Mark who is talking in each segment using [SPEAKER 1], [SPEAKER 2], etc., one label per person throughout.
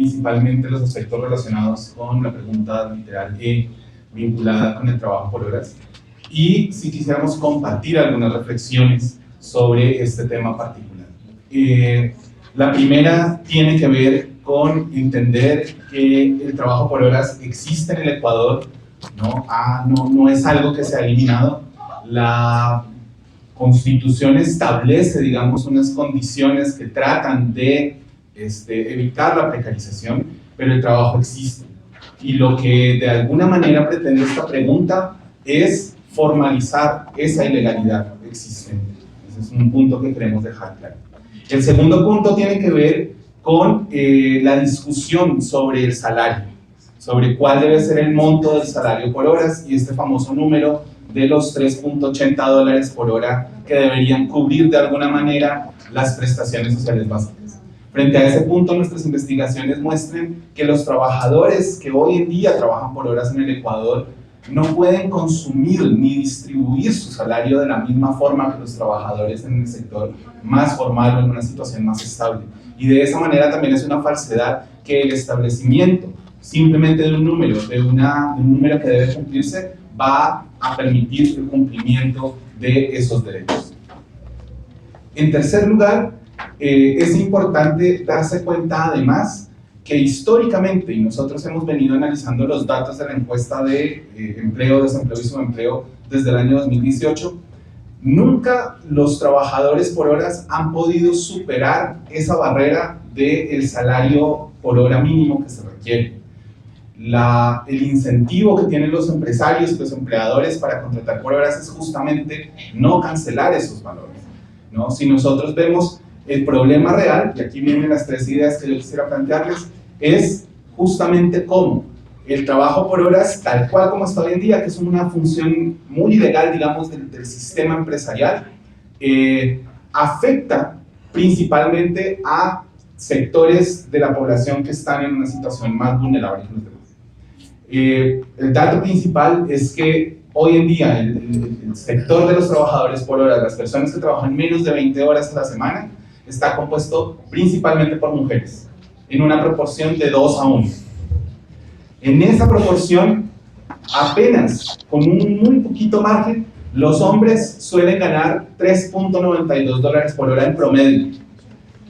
[SPEAKER 1] principalmente los aspectos relacionados con la pregunta literal E vinculada con el trabajo por horas, y si quisiéramos compartir algunas reflexiones sobre este tema particular. La primera tiene que ver con entender que el trabajo por horas existe en el Ecuador, no es algo que se ha eliminado. La Constitución establece, digamos, unas condiciones que tratan de evitar la precarización, pero el trabajo existe. Y lo que de alguna manera pretende esta pregunta es formalizar esa ilegalidad existente. Ese es un punto que queremos dejar claro. El segundo punto tiene que ver con la discusión sobre el salario, sobre cuál debe ser el monto del salario por horas y este famoso número de los $3.80 por hora que deberían cubrir de alguna manera las prestaciones sociales básicas. Frente a ese punto, nuestras investigaciones muestran que los trabajadores que hoy en día trabajan por horas en el Ecuador no pueden consumir ni distribuir su salario de la misma forma que los trabajadores en el sector más formal o en una situación más estable. Y de esa manera también es una falsedad que el establecimiento simplemente de un número, de un número que debe cumplirse, va a permitir el cumplimiento de esos derechos. En tercer lugar, es importante darse cuenta además que históricamente, y nosotros hemos venido analizando los datos de la encuesta de empleo, desempleo y subempleo desde el año 2018, nunca los trabajadores por horas han podido superar esa barrera del salario por hora mínimo que se requiere. El incentivo que tienen los empresarios y los empleadores para contratar por horas es justamente no cancelar esos valores, ¿no? Si nosotros vemos el problema real, y aquí vienen las tres ideas que yo quisiera plantearles, es justamente cómo el trabajo por horas, tal cual como está hoy en día, que es una función muy ilegal, digamos, del sistema empresarial, afecta principalmente a sectores de la población que están en una situación más vulnerable que los demás. El dato principal es que hoy en día el sector de los trabajadores por horas, las personas que trabajan menos de 20 horas a la semana, está compuesto principalmente por mujeres, en una proporción de 2 a 1. En esa proporción, apenas con un muy poquito margen, los hombres suelen ganar $3.92 por hora en promedio,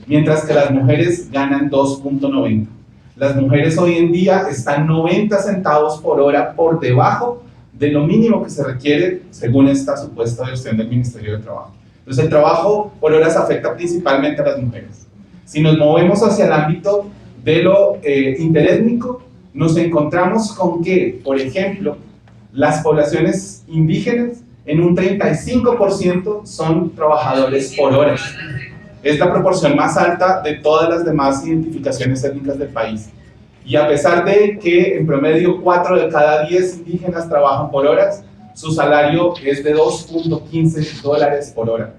[SPEAKER 1] mientras que las mujeres ganan 2.90. Las mujeres hoy en día están 90 centavos por hora por debajo de lo mínimo que se requiere según esta supuesta versión del Ministerio de Trabajo. Entonces el trabajo por horas afecta principalmente a las mujeres. Si nos movemos hacia el ámbito de lo interétnico, nos encontramos con que, por ejemplo, las poblaciones indígenas en un 35% son trabajadores por horas. Es la proporción más alta de todas las demás identificaciones étnicas del país. Y a pesar de que en promedio 4 de cada 10 indígenas trabajan por horas, su salario es de $2.15 por hora.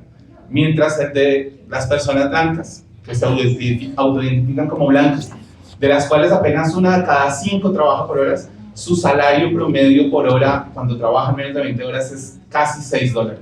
[SPEAKER 1] Mientras el de las personas blancas, que se autoidentifican como blancas, de las cuales apenas 1 de cada 5 trabaja por horas, su salario promedio por hora cuando trabajan menos de 20 horas es casi $6.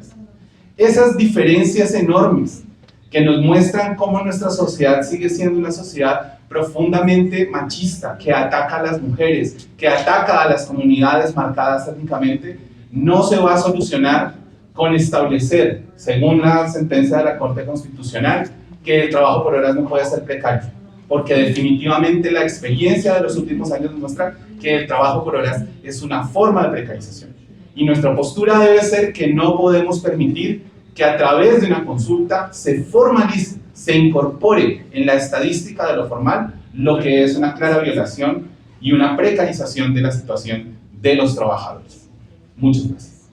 [SPEAKER 1] Esas diferencias enormes que nos muestran cómo nuestra sociedad sigue siendo una sociedad profundamente machista, que ataca a las mujeres, que ataca a las comunidades marcadas étnicamente, no se va a solucionar con establecer, según la sentencia de la Corte Constitucional, que el trabajo por horas no puede ser precario, porque definitivamente la experiencia de los últimos años nos muestra que el trabajo por horas es una forma de precarización. Y nuestra postura debe ser que no podemos permitir que a través de una consulta se formalice, se incorpore en la estadística de lo formal lo que es una clara violación y una precarización de la situación de los trabajadores. Muchas gracias.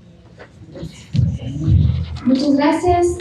[SPEAKER 2] Muchas gracias.